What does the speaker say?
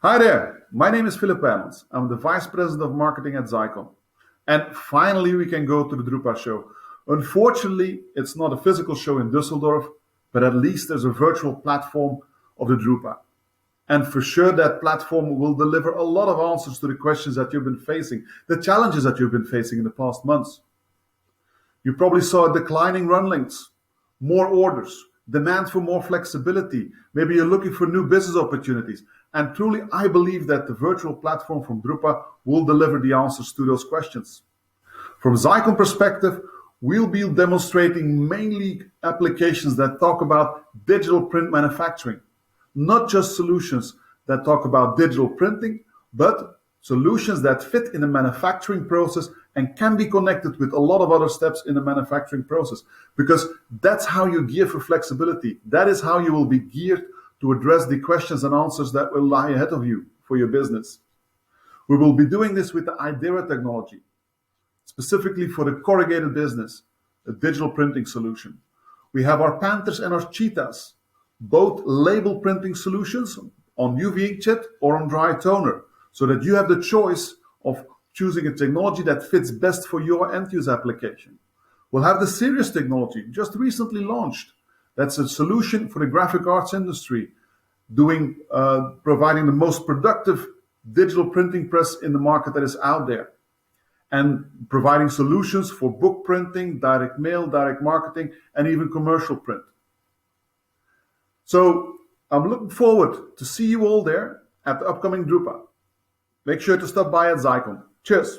Hi there, my name is Philip Panels. I'm the Vice President of Marketing at Xeikon. And finally we can go to the Drupa show. Unfortunately, it's not a physical show in Düsseldorf, but at least there's a virtual platform of the Drupa. And for sure that platform will deliver a lot of answers to the questions that you've been facing, the challenges that you've been facing in the past months. You probably saw declining run lengths, more orders, demand for more flexibility. Maybe you're looking for new business opportunities. And truly, I believe that the virtual platform from Drupa will deliver the answers to those questions. From Xeikon perspective, we'll be demonstrating mainly applications that talk about digital print manufacturing. Not just solutions that talk about digital printing, but solutions that fit in the manufacturing process and can be connected with a lot of other steps in the manufacturing process. Because that's how you gear for flexibility. That is how you will be geared to address the questions and answers that will lie ahead of you for your business. We will be doing this with the Idera technology, specifically for the corrugated business, a digital printing solution. We have our Panthers and our Cheetahs, both label printing solutions on UV inkjet or on dry toner, so that you have the choice of choosing a technology that fits best for your end-use application. We'll have the Sirius technology, just recently launched. That's a solution for the graphic arts industry, providing the most productive digital printing press in the market that is out there, and providing solutions for book printing, direct mail, direct marketing, and even commercial print. So I'm looking forward to see you all there at the upcoming Drupa. Make sure to stop by at Xeikon. Cheers.